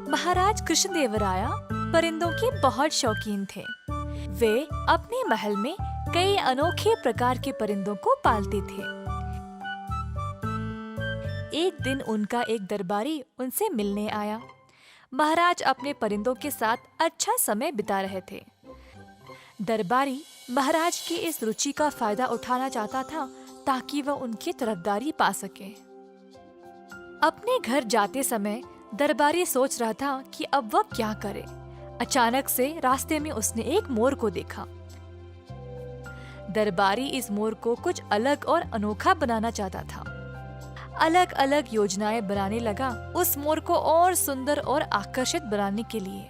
महाराज कृष्णदेवराय परिंदों के बहुत शौकीन थे। वे अपने महल में कई अनोखे प्रकार के परिंदों को पालते थे। एक दिन उनका एक दरबारी उनसे मिलने आया। महाराज अपने परिंदों के साथ अच्छा समय बिता रहे थे। दरबारी महाराज की इस रुचि का फायदा उठाना चाहता था ताकि वह उनकी तरफदारी पा सके। अपने घर जाते समय दरबारी सोच रहा था कि अब वह क्या करे। अचानक से रास्ते में उसने एक मोर को देखा। दरबारी इस मोर को कुछ अलग और अनोखा बनाना चाहता था। अलग अलग योजनाएं बनाने लगा उस मोर को और सुंदर और आकर्षित बनाने के लिए।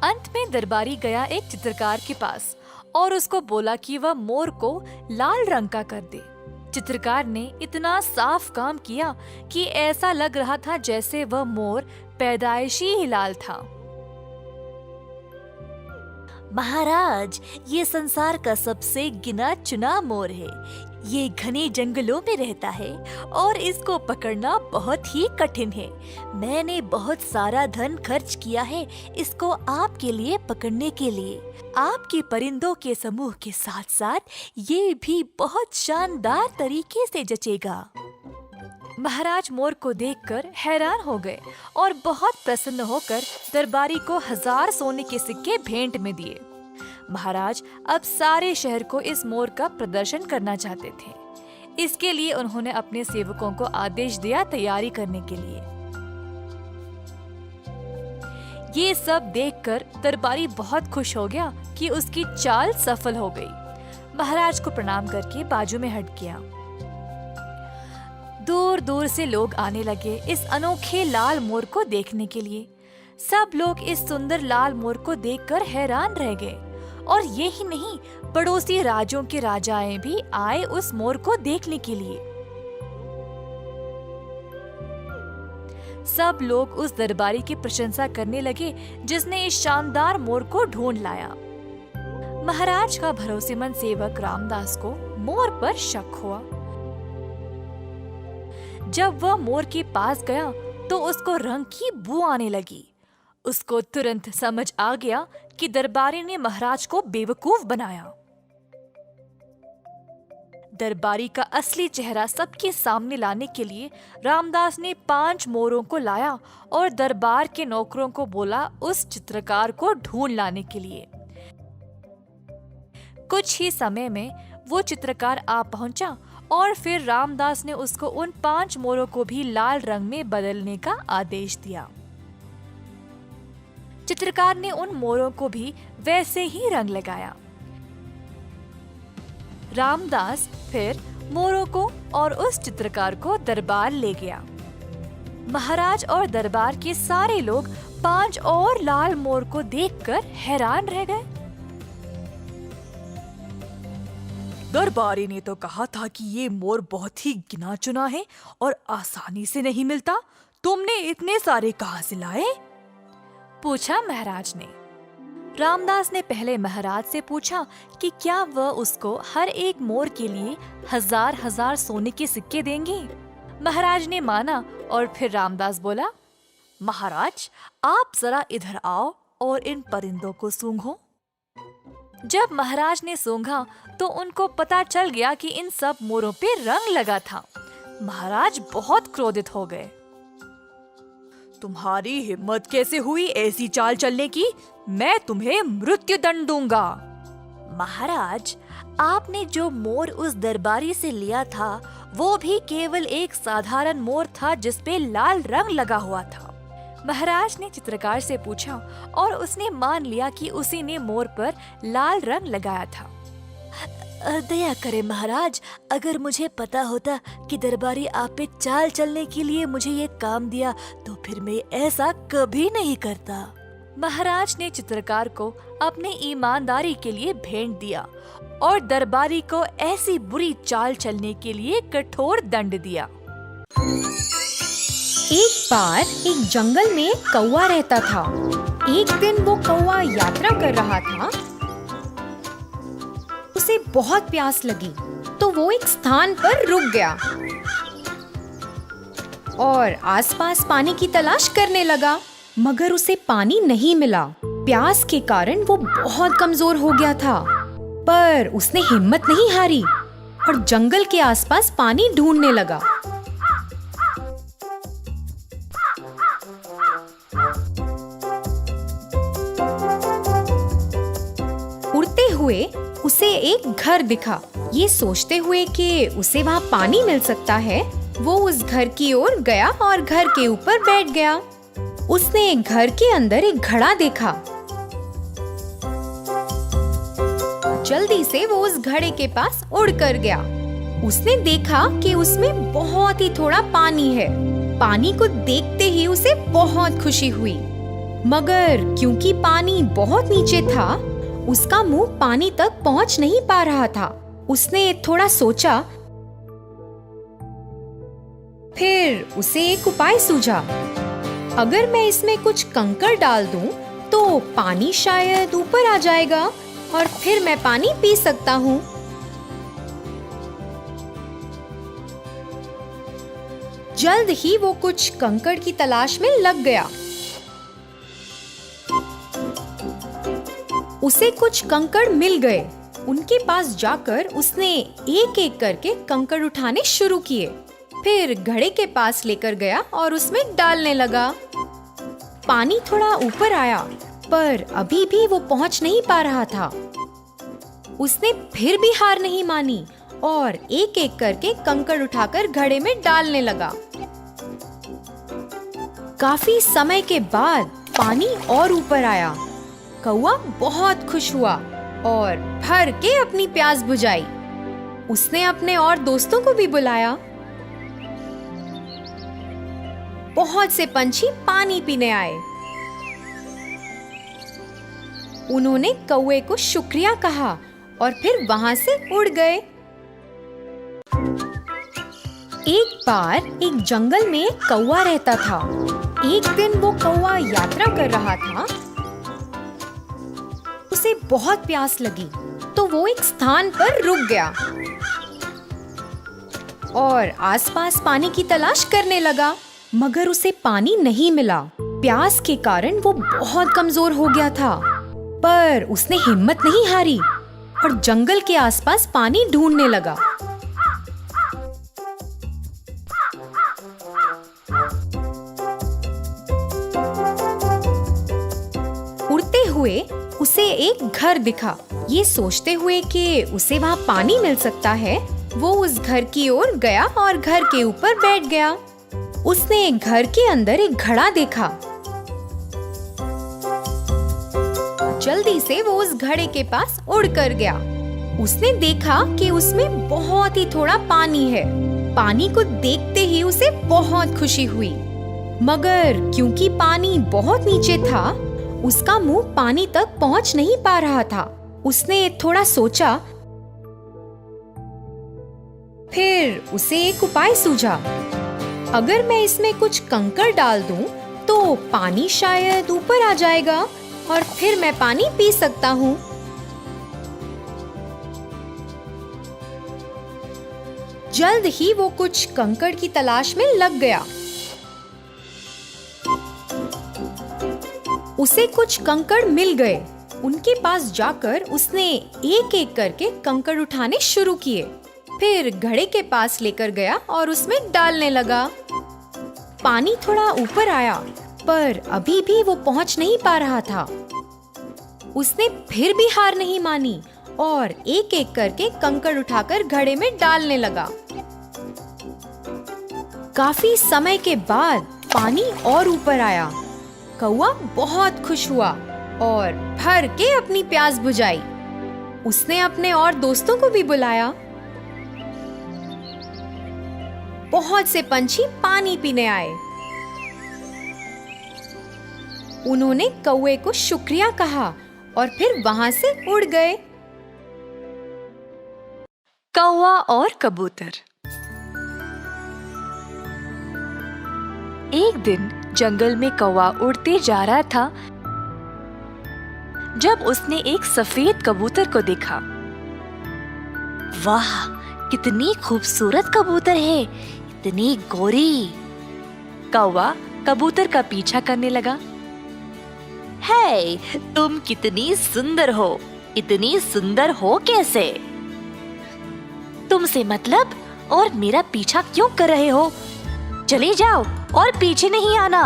अंत में दरबारी गया एक चित्रकार के पास और उसको बोला कि वह मोर को लाल रंग का कर दे। चित्रकार ने इतना साफ काम किया कि ऐसा लग रहा था जैसे वह मोर पैदाइशी ही लाल था। महाराज, ये संसार का सबसे गिना चुना मोर है। ये घने जंगलों में रहता है और इसको पकड़ना बहुत ही कठिन है। मैंने बहुत सारा धन खर्च किया है इसको आपके लिए पकड़ने के लिए। आपके परिंदों के समूह के साथ साथ ये भी बहुत शानदार तरीके से जचेगा। महाराज मोर को देखकर हैरान हो गए और बहुत प्रसन्न होकर दरबारी को 1000 सोने के सिक्के भेंट में दिए। महाराज अब सारे शहर को इस मोर का प्रदर्शन करना चाहते थे। इसके लिए उन्होंने अपने सेवकों को आदेश दिया तैयारी करने के लिए। ये सब देखकर दरबारी बहुत खुश हो गया कि उसकी चाल सफल हो गई। महाराज को प्रणाम करके बाजू में हट गया। दूर दूर से लोग आने लगे इस अनोखे लाल मोर को देखने के लिए। सब लोग इस सुंदर लाल मोर को देखकर हैरान रह गए और ये ही नहीं, पड़ोसी राज्यों के राजाएं भी आए उस मोर को देखने के लिए। सब लोग उस दरबारी की प्रशंसा करने लगे जिसने इस शानदार मोर को ढूंढ लाया। महाराज का भरोसेमंद सेवक रामदास को मोर पर शक हुआ। जब वह मोर के पास गया तो उसको रंग की बू आने लगी। उसको तुरंत समझ आ गया कि दरबारी ने महाराज को बेवकूफ बनाया। दरबारी का असली चेहरा सबके सामने लाने के लिए रामदास ने 5 मोरों को लाया और दरबार के नौकरों को बोला उस चित्रकार को ढूंढ लाने के लिए। कुछ ही समय में वो चित्रकार आ पहुंचा और फिर रामदास ने उसको उन 5 मोरों को भी लाल रंग में बदलने का आदेश दिया। चित्रकार ने उन मोरों को भी वैसे ही रंग लगाया। रामदास फिर मोरों को और उस चित्रकार को दरबार ले गया। महाराज और दरबार के सारे लोग 5 और लाल मोर को देखकर हैरान रह गए। दरबारी ने तो कहा था कि ये मोर बहुत ही गिना चुना है और आसानी से नहीं मिलता। तुमने इतने सारे कहाँ से लाए? पूछा महाराज ने। रामदास ने पहले महाराज से पूछा कि क्या वह उसको हर एक मोर के लिए 1000 सोने के सिक्के देंगे। महाराज ने माना और फिर रामदास बोला, महाराज, आप जरा इधर आओ और इन परिंदों को सूंघो। जब महाराज ने सूंघा तो उनको पता चल गया कि इन सब मोरों पे रंग लगा था। महाराज बहुत क्रोधित हो गए। तुम्हारी हिम्मत कैसे हुई ऐसी चाल चलने की? मैं तुम्हें मृत्यु दंड दूंगा। महाराज, आपने जो मोर उस दरबारी से लिया था वो भी केवल एक साधारण मोर था जिसपे लाल रंग लगा हुआ था। महाराज ने चित्रकार से पूछा और उसने मान लिया कि उसी ने मोर पर लाल रंग लगाया था। दया करे महाराज, अगर मुझे पता होता कि दरबारी आप पे चाल चलने के लिए मुझे ये काम दिया तो फिर मैं ऐसा कभी नहीं करता। महाराज ने चित्रकार को अपनी ईमानदारी के लिए भेंट दिया और दरबारी को ऐसी बुरी चाल चलने के लिए कठोर दंड दिया। एक बार एक जंगल में कौवा रहता था। एक दिन वो कौवा यात्रा कर रहा था। उसे बहुत प्यास लगी तो वो एक स्थान पर रुक गया और आसपास पानी की तलाश करने लगा। मगर उसे पानी नहीं मिला। प्यास के कारण वो बहुत कमजोर हो गया था, पर उसने हिम्मत नहीं हारी और जंगल के आसपास पानी ढूंढने लगा। उड़ते हुए उसे एक घर दिखा। ये सोचते हुए कि उसे वहाँ पानी मिल सकता है, वो उस घर की ओर गया और घर के ऊपर बैठ गया। उसने घर के अंदर एक घड़ा देखा। जल्दी से वो उस घड़े के पास उड़ कर गया। उसने देखा कि उसमें बहुत ही थोड़ा पानी है। पानी को देखते ही उसे बहुत खुशी हुई, मगर क्योंकि पानी बहुत नीचे था, उसका मुंह पानी तक पहुंच नहीं पा रहा था। उसने थोड़ा सोचा, फिर उसे एक उपाय सूझा। अगर मैं इसमें कुछ कंकड़ डाल दूं, तो पानी शायद ऊपर आ जाएगा और फिर मैं पानी पी सकता हूँ। जल्द ही वो कुछ कंकड़ की तलाश में लग गया। उसे कुछ कंकड़ मिल गए। उनके पास जाकर उसने एक एक करके कंकड़ उठाने शुरू किए। फिर घड़े के पास लेकर गया और उसमें डालने लगा। पानी थोड़ा ऊपर आया, पर अभी भी वो पहुंच नहीं पा रहा था। उसने फिर भी हार नहीं मानी और एक एक करके कंकड़ उठाकर घड़े में डालने लगा। काफी समय के बाद पानी और ऊपर आया। कौवा बहुत खुश हुआ और भर के अपनी प्यास बुझाई। उसने अपने और दोस्तों को भी बुलाया। बहुत से पंछी पानी पीने आए। उन्होंने कौवे को शुक्रिया कहा और फिर वहां से उड़ गए। एक बार एक जंगल में एक कौवा रहता था। एक दिन वो कौवा यात्रा कर रहा था। उसे बहुत प्यास लगी, तो वो एक स्थान पर रुक गया और आसपास पानी की तलाश करने लगा, मगर उसे पानी नहीं मिला। प्यास के कारण वो बहुत कमजोर हो गया था, पर उसने हिम्मत नहीं हारी और जंगल के आसपास पानी ढूंढने लगा। उड़ते हुए उसे एक घर दिखा। ये सोचते हुए कि उसे वहाँ पानी मिल सकता है, वो उस घर की ओर गया और घर के ऊपर बैठ गया। उसने घर के अंदर एक घड़ा देखा। जल्दी से वो उस घड़े के पास उड़ कर गया। उसने देखा कि उसमें बहुत ही थोड़ा पानी है। पानी को देखते ही उसे बहुत खुशी हुई, मगर क्योंकि पानी बहुत नीचे था, उसका मुंह पानी तक पहुंच नहीं पा रहा था। उसने थोड़ा सोचा, फिर उसे एक उपाय सूझा। अगर मैं इसमें कुछ कंकड़ डाल दूं, तो पानी शायद ऊपर आ जाएगा और फिर मैं पानी पी सकता हूँ। जल्द ही वो कुछ कंकड़ की तलाश में लग गया। उसे कुछ कंकड़ मिल गए। उनके पास जाकर उसने एक एक करके कंकड़ उठाने शुरू किए। फिर घड़े के पास लेकर गया और उसमें डालने लगा। पानी थोड़ा ऊपर आया, पर अभी भी वो पहुंच नहीं पा रहा था। उसने फिर भी हार नहीं मानी और एक एक करके कंकड़ उठाकर घड़े में डालने लगा। काफी समय के बाद पानी और ऊपर आया। कौवा बहुत खुश हुआ और भर के अपनी प्यास बुझाई। उसने अपने और दोस्तों को भी बुलाया। बहुत से पंछी पानी पीने आए। उन्होंने कौवे को शुक्रिया कहा और फिर वहां से उड़ गए। कौवा और कबूतर। एक दिन जंगल में कौवा उड़ते जा रहा था जब उसने एक सफेद कबूतर को देखा। वाह, कितनी खूबसूरत कबूतर है, इतनी गोरी। कौवा कबूतर का पीछा करने लगा। हे, तुम कितनी सुंदर हो। इतनी सुंदर हो कैसे? तुमसे मतलब? और मेरा पीछा क्यों कर रहे हो? चले जाओ और पीछे नहीं आना।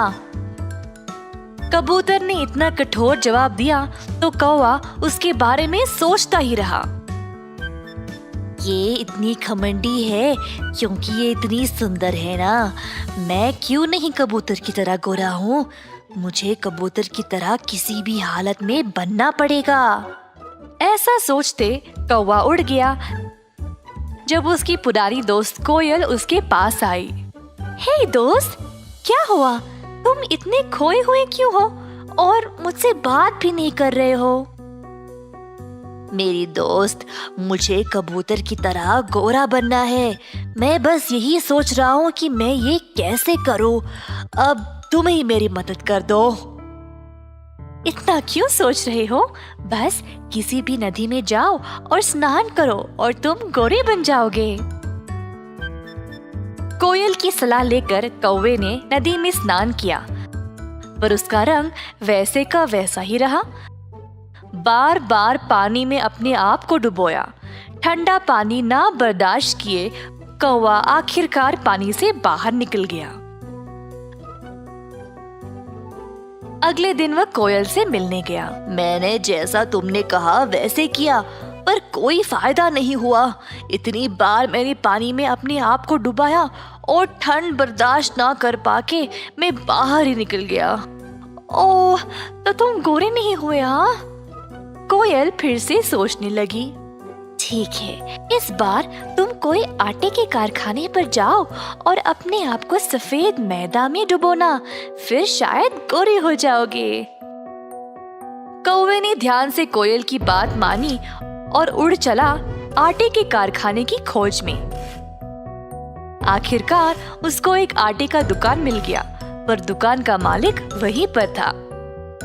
कबूतर ने इतना कठोर जवाब दिया तो कौवा उसके बारे में सोचता ही रहा। ये इतनी घमंडी है क्योंकि ये इतनी सुंदर है ना। मैं क्यों नहीं कबूतर की तरह गोरा हूँ? मुझे कबूतर की तरह किसी भी हालत में बनना पड़ेगा। ऐसा सोचते कौवा उड़ गया। जब उसकी पुरानी दोस्त कोयल उसके पास आई। हे दोस्त, क्या हुआ? तुम इतने खोए हुए क्यों हो और मुझसे बात भी नहीं कर रहे हो? मेरी दोस्त, मुझे कबूतर की तरह गोरा बनना है। मैं बस यही सोच रहा हूँ कि मैं ये कैसे करूँ। अब तुम ही मेरी मदद कर दो। इतना क्यों सोच रहे हो? बस किसी भी नदी में जाओ और स्नान करो और तुम गोरे बन जाओगे। कोयल की सलाह लेकर कौवे ने नदी में स्नान किया, पर उसका रंग वैसे का वैसा ही रहा। बार बार पानी में अपने आप को डुबोया। ठंडा पानी ना बर्दाश्त किए कौवा आखिरकार पानी से बाहर निकल गया। अगले दिन वह कोयल से मिलने गया। मैंने जैसा तुमने कहा वैसे किया, पर कोई फायदा नहीं हुआ। इतनी बार मैंने पानी में अपने आप को डुबाया और ठंड बर्दाश्त ना कर पाके मैं बाहर ही निकल गया। ओह, तो तुम गोरे नहीं हुए? हाँ? कोयल फिर से सोचने लगी। ठीक है, इस बार तुम कोई आटे के कारखाने पर जाओ और अपने आप को सफेद मैदा में डुबोना, फिर शायद गोरे हो जाओगे। कौवे ने ध्यान से कोयल की बात मानी और उड़ चला आटे के कारखाने की खोज में। आखिरकार उसको एक आटे का दुकान मिल गया, पर दुकान का मालिक वहीं पर था।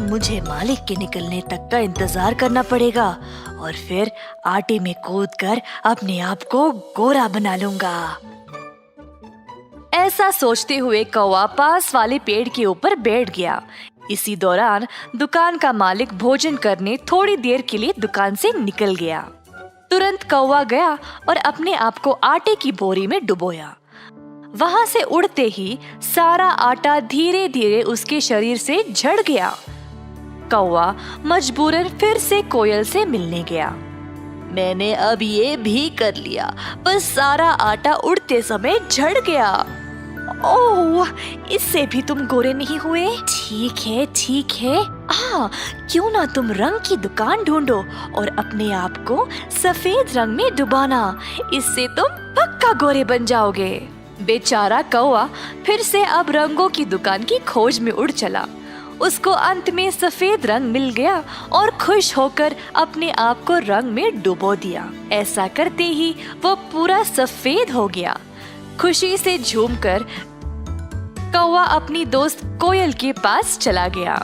मुझे मालिक के निकलने तक का इंतजार करना पड़ेगा और फिर आटे में कूदकर अपने आप को गोरा बना लूंगा। ऐसा सोचते हुए कौवा पास वाले पेड़ के ऊपर बैठ गया। इसी दौरान दुकान का मालिक भोजन करने थोड़ी देर के लिए दुकान से निकल गया। तुरंत कौवा गया और अपने आप को आटे की बोरी में डुबोया। वहां से उड़ते ही सारा आटा धीरे धीरे उसके शरीर से झड़ गया। कौवा मजबूरन फिर से कोयल से मिलने गया। मैंने अब ये भी कर लिया, बस सारा आटा उड़ते समय झड़ गया। ओह, इससे भी तुम गोरे नहीं हुए? ठीक है। क्यों ना तुम रंग की दुकान ढूंढो और अपने आप को सफेद रंग में डुबाना, इससे तुम पक्का गोरे बन जाओगे। बेचारा कौवा फिर से अब रंगों की दुकान की खोज में उड़ चला। उसको अंत में सफेद रंग मिल गया और खुश होकर अपने आप को रंग में डुबो दिया। ऐसा करते ही वो पूरा सफेद हो गया। खुशी से झूमकर कौवा अपनी दोस्त कोयल के पास चला गया।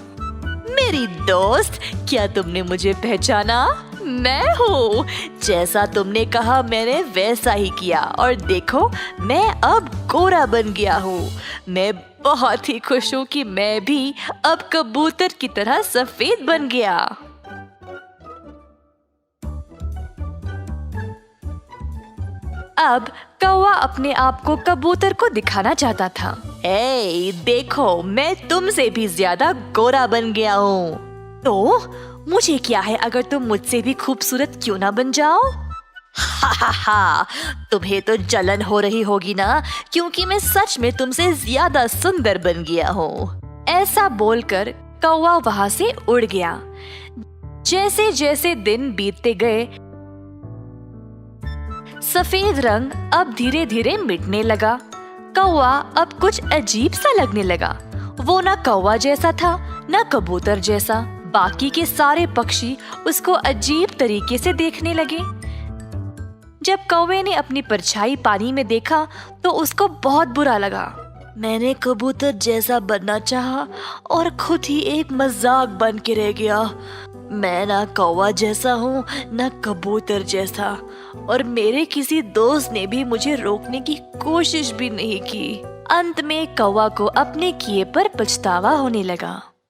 मेरी दोस्त, क्या तुमने मुझे पहचाना? मैं हूँ। जैसा तुमने कहा मैंने वैसा ही किया और देखो, मैं अब गोरा बन गया हूँ। मैं बहुत ही खुश हूँ कि मैं भी अब कबूतर की तरह सफेद बन गया। अब कौवा अपने आप को कबूतर को दिखाना चाहता था। ए, देखो, मैं तुमसे भी ज्यादा गोरा बन गया हूँ। तो मुझे क्या है अगर तुम मुझसे भी खूबसूरत क्यों ना बन जाओ? हा, तुम्हें तो जलन हो रही होगी ना, क्योंकि मैं सच में तुमसे ज्यादा सुंदर बन गया हूँ। ऐसा बोलकर कौवा वहां से उड़ गया। जैसे जैसे दिन बीतते गए, सफेद रंग अब धीरे धीरे मिटने लगा। कौवा अब कुछ अजीब सा लगने लगा। वो ना कौवा जैसा था, ना कबूतर जैसा। बाकी के सारे पक्षी उसको अजीब तरीके से देखने लगे। जब कौवे ने अपनी परछाई पानी में देखा तो उसको बहुत बुरा लगा। मैंने कबूतर जैसा बनना चाहा और खुद ही एक मजाक बन के रह गया। मैं ना कौवा जैसा हूँ, ना कबूतर जैसा, और मेरे किसी दोस्त ने भी मुझे रोकने की कोशिश भी नहीं की। अंत में कौवा को अपने किए पर पछतावा होने लगा।